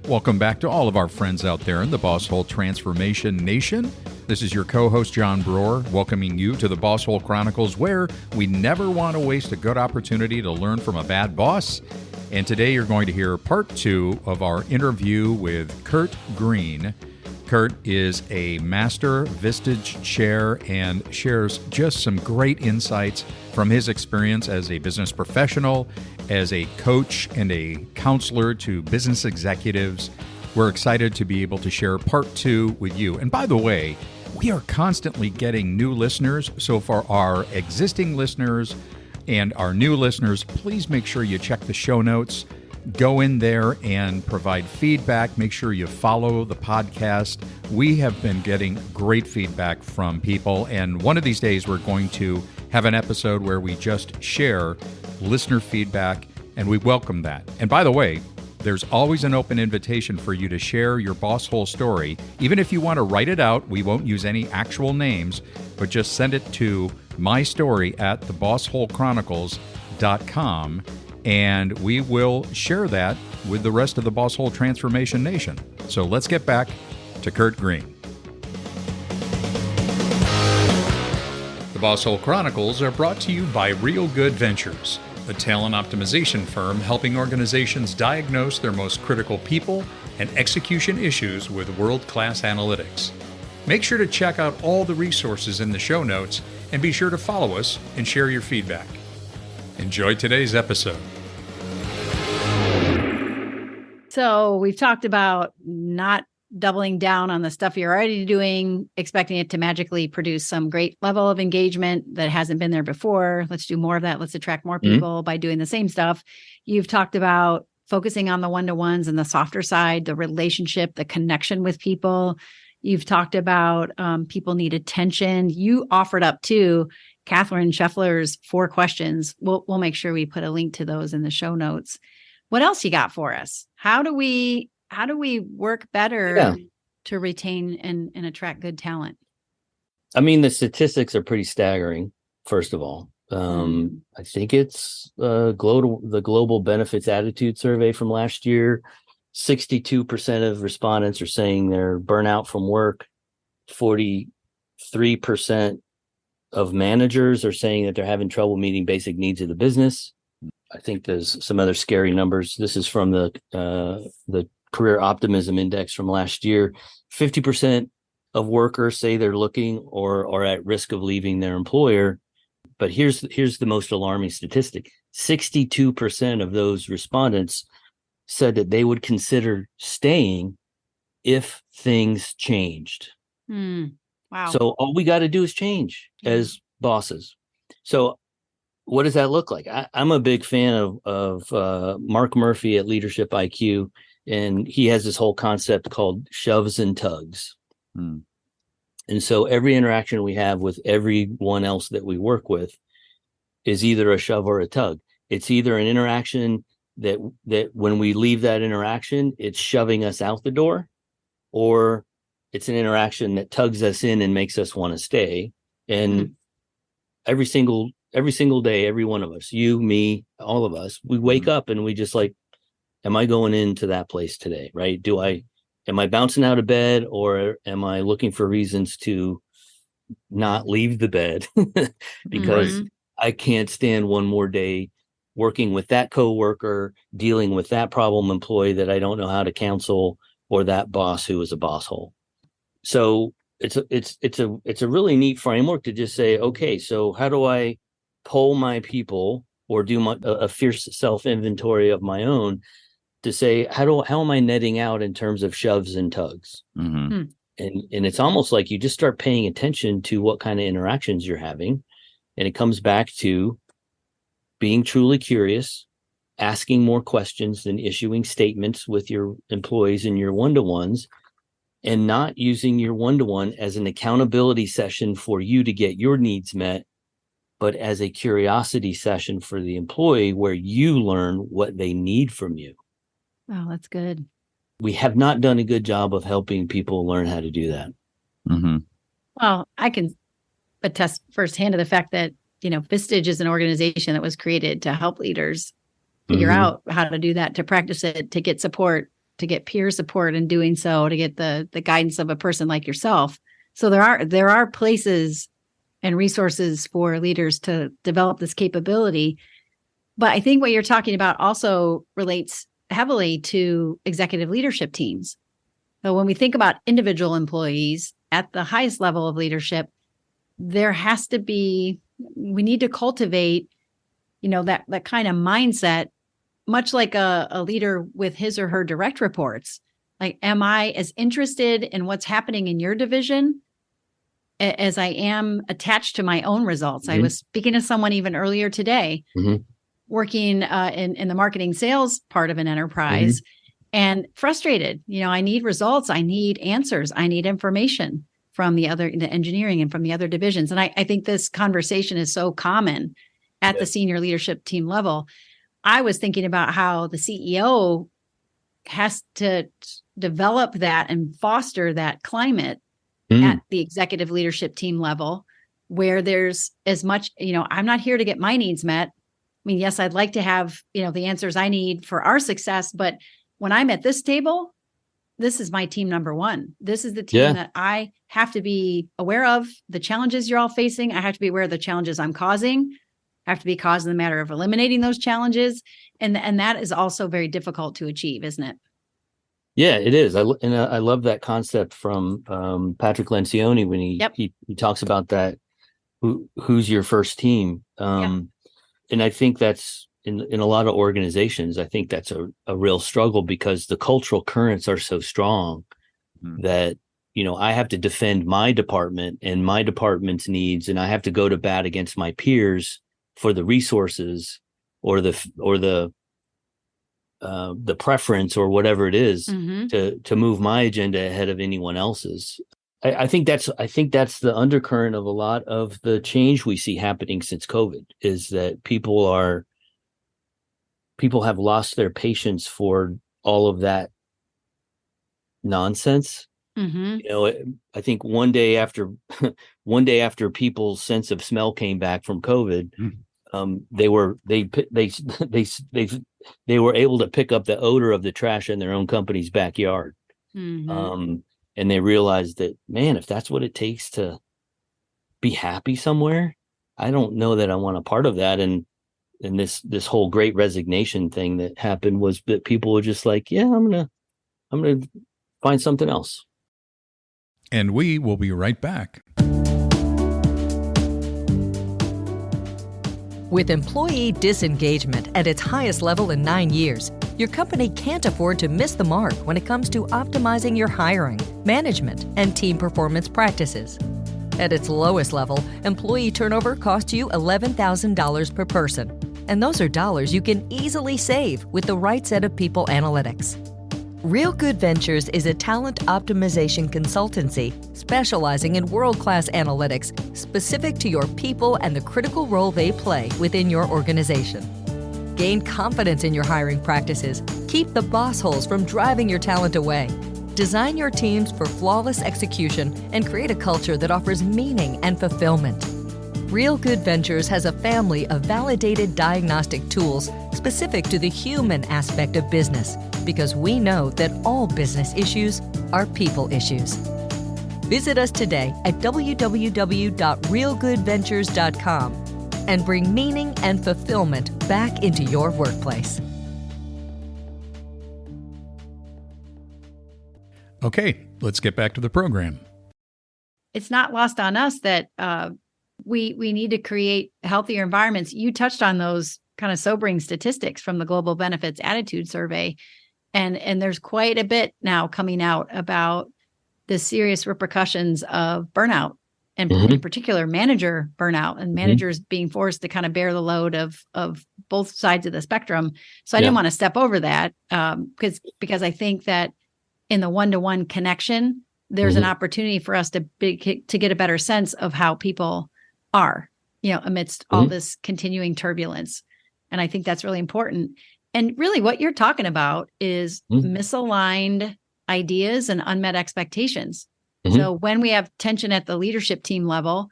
Welcome back to all of our friends out there in the Bosshole Transformation Nation. This is your co-host, John Brewer, welcoming you to the Bosshole Chronicles, where we never want to waste a good opportunity to learn from a bad boss. And today you're going to hear part 2 of our interview with Kurt Greene. Kurt is a Master Vistage Chair and shares just some great insights from his experience as a business professional, as a coach and a counselor to business executives. We're excited to be able to share part 2 with you. And by the way, we are constantly getting new listeners. So for our existing listeners and our new listeners, please make sure you check the show notes. Go in there and provide feedback. Make sure you follow the podcast. We have been getting great feedback from people. And one of these days, we're going to have an episode where we just share listener feedback, and we welcome that. And by the way, there's always an open invitation for you to share your Bosshole story. Even if you want to write it out, we won't use any actual names, but just send it to mystory@thebossholechronicles.com. And we will share that with the rest of the Bosshole Transformation Nation. So let's get back to Kurt Greene. The Bosshole Chronicles are brought to you by Real Good Ventures, a talent optimization firm helping organizations diagnose their most critical people and execution issues with world-class analytics. Make sure to check out all the resources in the show notes and be sure to follow us and share your feedback. Enjoy today's episode. So we've talked about not doubling down on the stuff you're already doing, expecting it to magically produce some great level of engagement that hasn't been there before. Let's do more of that. Let's attract more people by doing the same stuff. You've talked about focusing on the one-to-ones and the softer side, the relationship, the connection with people. You've talked about people need attention. You offered up too Katherine Schafler's 4 questions. We'll make sure we put a link to those in the show notes. What else you got for us? How do we work better to retain and attract good talent? I mean, the statistics are pretty staggering, first of all. I think it's the Global Benefits Attitude Survey from last year. 62% of respondents are saying they're burnout from work. 43% of managers are saying that they're having trouble meeting basic needs of the business. I think there's some other scary numbers. This is from the Career Optimism Index from last year. 50% of workers say they're looking or are at risk of leaving their employer. But here's the most alarming statistic. 62% of those respondents said that they would consider staying if things changed. Wow. So all we got to do is change as bosses. So what does that look like? I'm a big fan of Mark Murphy at Leadership IQ, and he has this whole concept called shoves and tugs. And so every interaction we have with everyone else that we work with is either a shove or a tug. It's either an interaction that when we leave that interaction, it's shoving us out the door, or it's an interaction that tugs us in and makes us want to stay. And every single day, every one of us, you, me, all of us, we wake up and we just like, am I going into that place today? Right? Am I bouncing out of bed, or am I looking for reasons to not leave the bed because I can't stand one more day working with that coworker, dealing with that problem employee that I don't know how to counsel, or that boss who is a bosshole. So it's a really neat framework to just say, okay, so how do I poll my people or do a fierce self-inventory of my own to say, how am I netting out in terms of shoves and tugs? And it's almost like you just start paying attention to what kind of interactions you're having. And it comes back to being truly curious, asking more questions than issuing statements with your employees and your one-to-ones, and not using your one-to-one as an accountability session for you to get your needs met, but as a curiosity session for the employee where you learn what they need from you. Oh, that's good. We have not done a good job of helping people learn how to do that. Well, I can attest firsthand to the fact that, Vistage is an organization that was created to help leaders figure out how to do that, to practice it, to get support to get peer support in doing so, to get the guidance of a person like yourself. So there are places and resources for leaders to develop this capability. But I think what you're talking about also relates heavily to executive leadership teams. So when we think about individual employees at the highest level of leadership, we need to cultivate, that kind of mindset, much like a leader with his or her direct reports. Like, am I as interested in what's happening in your division as I am attached to my own results? I was speaking to someone even earlier today, working in the marketing sales part of an enterprise, and frustrated. I need results. I need answers. I need information from the engineering and from the other divisions. And I think this conversation is so common at the senior leadership team level. I was thinking about how the CEO has to develop that and foster that climate at the executive leadership team level, where there's as much, I'm not here to get my needs met. I mean, yes, I'd like to have, the answers I need for our success, but when I'm at this table, this is my team number one. This is the team that I have to be aware of the challenges you're all facing. I have to be aware of the challenges I'm causing. I have to be causing the matter of eliminating those challenges. And that is also very difficult to achieve, isn't it? Yeah, it is. I love that concept from Patrick Lencioni when he talks about that. Who's your first team? And I think that's in a lot of organizations. I think that's a real struggle because the cultural currents are so strong that I have to defend my department and my department's needs, and I have to go to bat against my peers for the resources or the preference or whatever it is to move my agenda ahead of anyone else's. I think that's the undercurrent of a lot of the change we see happening since COVID, is that people have lost their patience for all of that nonsense. I think one day after people's sense of smell came back from COVID, they were able to pick up the odor of the trash in their own company's backyard. And they realized that, man, if that's what it takes to be happy somewhere, I don't know that I want a part of that. And this whole great resignation thing that happened was that people were just like, yeah, I'm gonna find something else. And we will be right back. With employee disengagement at its highest level in 9 years, your company can't afford to miss the mark when it comes to optimizing your hiring, management, and team performance practices. At its lowest level, employee turnover costs you $11,000 per person. And those are dollars you can easily save with the right set of people analytics. Real Good Ventures is a talent optimization consultancy specializing in world-class analytics specific to your people and the critical role they play within your organization. Gain confidence in your hiring practices. Keep the boss holes from driving your talent away. Design your teams for flawless execution and create a culture that offers meaning and fulfillment. Real Good Ventures has a family of validated diagnostic tools specific to the human aspect of business, because we know that all business issues are people issues. Visit us today at www.realgoodventures.com and bring meaning and fulfillment back into your workplace. Okay, let's get back to the program. It's not lost on us that we need to create healthier environments. You touched on those kind of sobering statistics from the Global Benefits Attitude Survey. And there's quite a bit now coming out about the serious repercussions of burnout, and in particular manager burnout, and managers being forced to kind of bear the load of both sides of the spectrum. So I didn't want to step over that because I think that in the one-to-one connection, there's an opportunity for us to get a better sense of how people are, amidst all this continuing turbulence. And I think that's really important. And really what you're talking about is misaligned ideas and unmet expectations. So when we have tension at the leadership team level,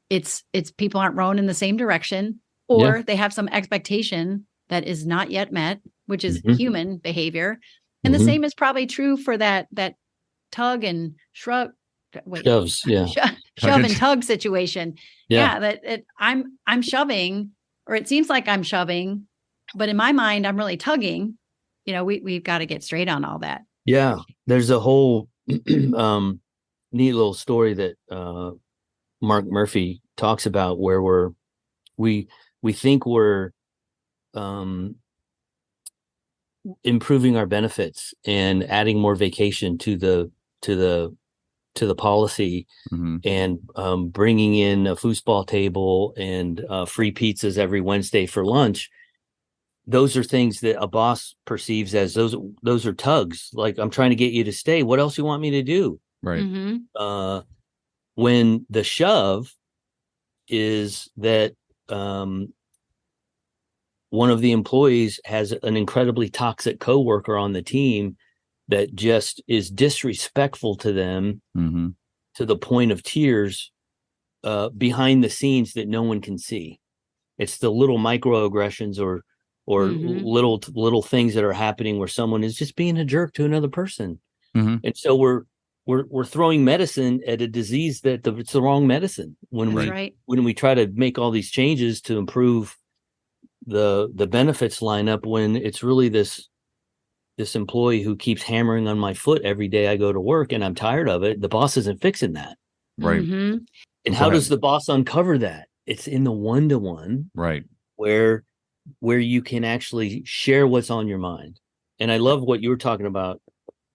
it's people aren't rowing in the same direction, or they have some expectation that is not yet met, which is human behavior. And the same is probably true for that tug and shrug. Wait, Shoves, yeah. Shove and tug situation. Yeah. That I'm shoving, or it seems like I'm shoving, but in my mind, I'm really tugging. We've got to get straight on all that. Yeah. There's a whole neat little story that Mark Murphy talks about where we think we're improving our benefits and adding more vacation to the policy, and bringing in a foosball table and free pizzas every Wednesday for lunch. Those are things that a boss perceives as those are tugs. Like, I'm trying to get you to stay. What else you want me to do? Right. When the shove is that one of the employees has an incredibly toxic coworker on the team that just is disrespectful to them to the point of tears behind the scenes that no one can see. It's the little microaggressions or little things that are happening where someone is just being a jerk to another person. And so we're throwing medicine at a disease that it's the wrong medicine when we try to make all these changes to improve the benefits lineup, when it's really this employee who keeps hammering on my foot every day I go to work, and I'm tired of it. The boss isn't fixing that. Right. And how does the boss uncover that? It's in the one-to-one, right, where you can actually share what's on your mind. And I love what you were talking about,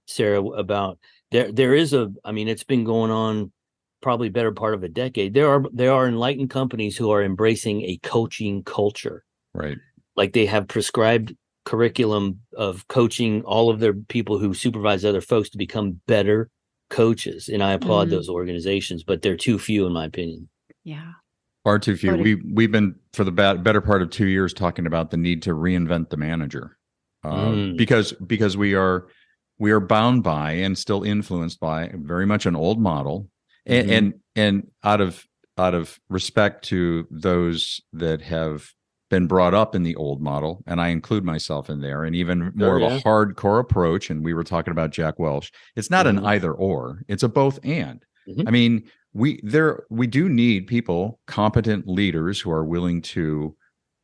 Sarah, about there is it's been going on probably better part of a decade. There are enlightened companies who are embracing a coaching culture. Right. Like, they have prescribed curriculum of coaching all of their people who supervise other folks to become better coaches. And I applaud those organizations, but they're too few, in my opinion. Yeah. Far too few. We've been for the better part of 2 years talking about the need to reinvent the manager, because we are bound by and still influenced by very much an old model, and out of respect to those that have been brought up in the old model, and I include myself in there, and even more of a hardcore approach. And we were talking about Jack Welch. It's not an either or; it's a both and. I mean, we do need people, competent leaders who are willing to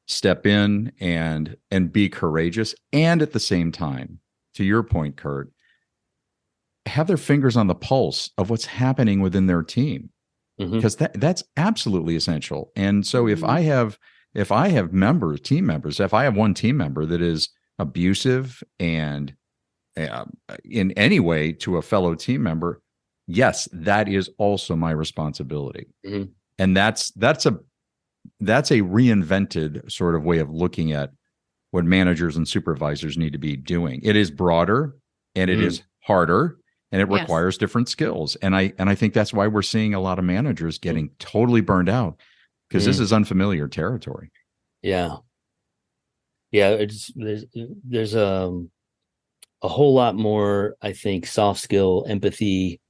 step in and be courageous, and at the same time, to your point, Kurt, have their fingers on the pulse of what's happening within their team, because that's absolutely essential. And so if I have team members, if I have one team member that is abusive and in any way to a fellow team member, yes, that is also my responsibility. And that's a reinvented sort of way of looking at what managers and supervisors need to be doing. It is broader, and it is harder, and it requires different skills. And I think that's why we're seeing a lot of managers getting totally burned out, because this is unfamiliar territory. Yeah. There's a whole lot more, I think, soft skill, empathy,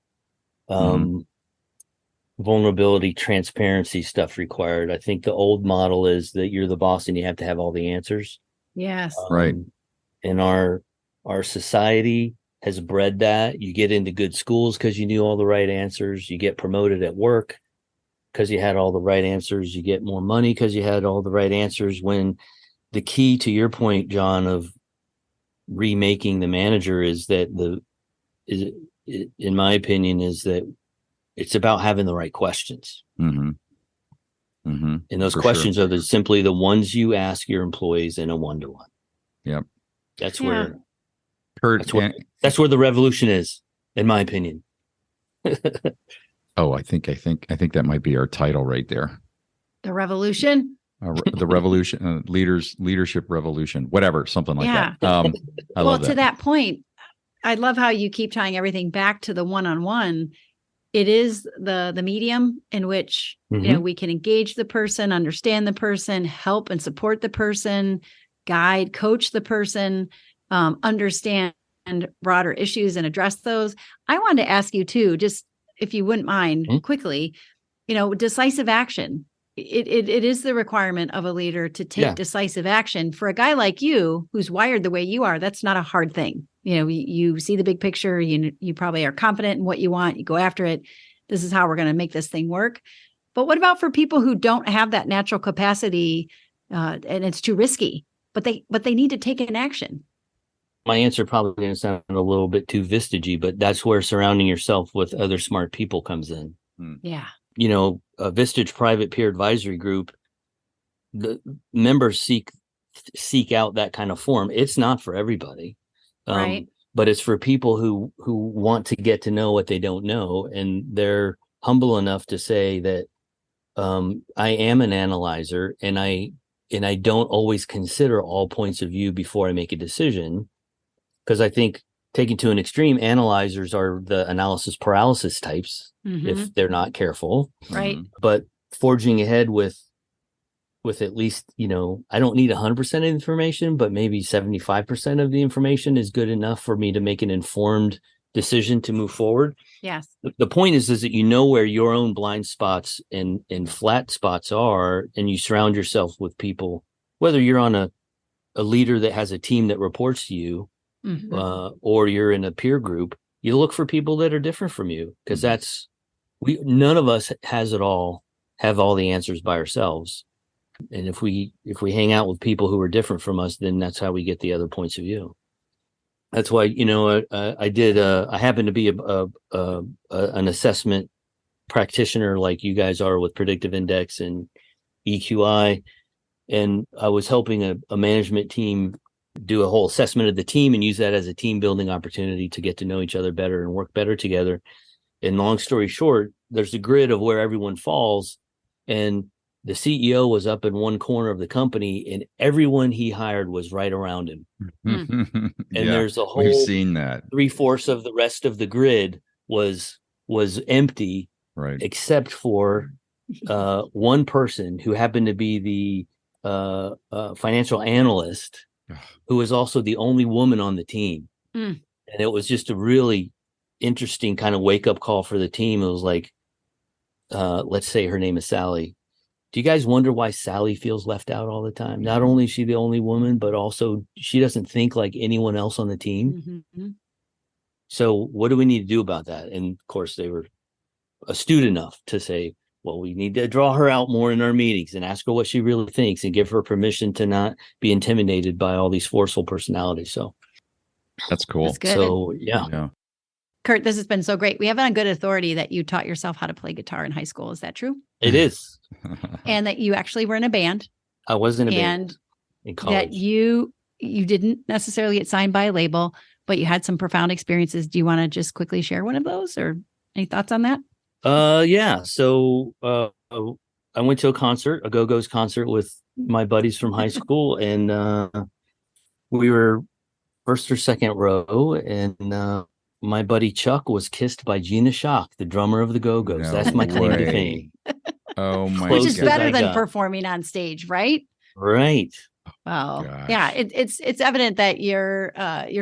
vulnerability, transparency stuff required. I think the old model is that you're the boss and you have to have all the answers. Yes. Right. And our society has bred that. You get into good schools because you knew all the right answers. You get promoted at work because you had all the right answers. You get more money because you had all the right answers. When the key to your point, John, of remaking the manager is that in my opinion, is that it's about having the right questions. And those questions are simply the ones you ask your employees in a one-to-one. Yep. That's where Kurt, that's where the revolution is, in my opinion. I think that might be our title right there. The revolution. The revolution, leadership revolution, whatever, something like that. I love that. To that point, I love how you keep tying everything back to the one-on-one. It is the medium in which we can engage the person, understand the person, help and support the person, guide, coach the person, understand broader issues and address those. I wanted to ask you too, just if you wouldn't mind quickly, decisive action. It is the requirement of a leader to take decisive action. For a guy like you, who's wired the way you are, that's not a hard thing. you see the big picture, you probably are confident in what you want, you go after it. This is how we're going to make this thing work. But what about for people who don't have that natural capacity and it's too risky, but they need to take an action? My answer probably going to sound a little bit too Vistage-y, but that's where surrounding yourself with other smart people comes in. Yeah. A Vistage private peer advisory group, the members seek out that kind of forum. It's not for everybody, right? But it's for people who want to get to know what they don't know, and they're humble enough to say that I am an analyzer, and I don't always consider all points of view before I make a decision, because I think taken to an extreme, analyzers are the analysis paralysis types if they're not careful, right? But forging ahead with at least, I don't need 100% of the information, but maybe 75% of the information is good enough for me to make an informed decision to move forward. Yes. The point is that you know where your own blind spots and flat spots are, and you surround yourself with people, whether you're on a leader that has a team that reports to you, or you're in a peer group. You look for people that are different from you, because none of us have all the answers by ourselves. And if we hang out with people who are different from us, then that's how we get the other points of view. That's why, I happen to be an assessment practitioner like you guys are with predictive index and EQI. And I was helping a management team do a whole assessment of the team and use that as a team building opportunity to get to know each other better and work better together. And long story short, there's a grid of where everyone falls, and the CEO was up in one corner of the company, and everyone he hired was right around him. And there's a whole, we've seen that 3/4 of the rest of the grid was empty, right? Except for one person who happened to be the financial analyst, who was also the only woman on the team. And it was just a really interesting kind of wake up call for the team. It was like, let's say her name is Sally. Do you guys wonder why Sally feels left out all the time? Not only is she the only woman, but also she doesn't think like anyone else on the team. So what do we need to do about that? And of course, they were astute enough to say, well, we need to draw her out more in our meetings and ask her what she really thinks and give her permission to not be intimidated by all these forceful personalities. So that's cool. That's good. So, yeah. Kurt, this has been so great. We have it on good authority that you taught yourself how to play guitar in high school. Is that true? It is. And that you actually were in a band. I was in a band in college. That you didn't necessarily get signed by a label, but you had some profound experiences. Do you want to just quickly share one of those, or any thoughts on that? Yeah. So I went to a Go-Go's concert with my buddies from high school, and we were first or second row, and my buddy Chuck was kissed by Gina Shock, the drummer of the Go-Go's. No That's my claim to way. fame. Oh my Which is God. better than performing on stage, right? Right. Well, Gosh. yeah, it's evident that you're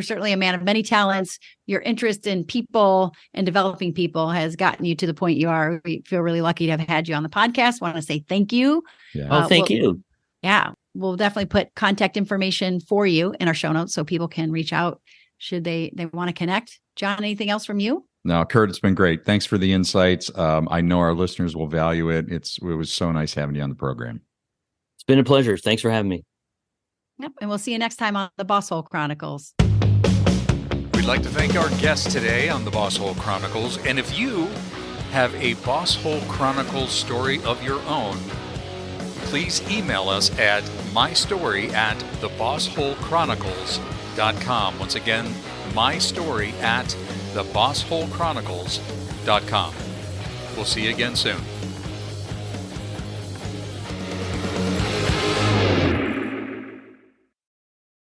certainly a man of many talents. Your interest in people and developing people has gotten you to the point you are. We feel really lucky to have had you on the podcast. Want to say thank you. Yeah. Thank you. Yeah, we'll definitely put contact information for you in our show notes so people can reach out should they want to connect. John, anything else from you? No, Kurt, it's been great. Thanks for the insights. I know our listeners will value it. It was so nice having you on the program. It's been a pleasure. Thanks for having me. Yep. And we'll see you next time on the Bosshole Chronicles. We'd like to thank our guest today on the Bosshole Chronicles. And if you have a Bosshole Chronicles story of your own, please email us at mystory@thebossholechronicles.com. Once again, mystory@thebossholechronicles.com. We'll see you again soon.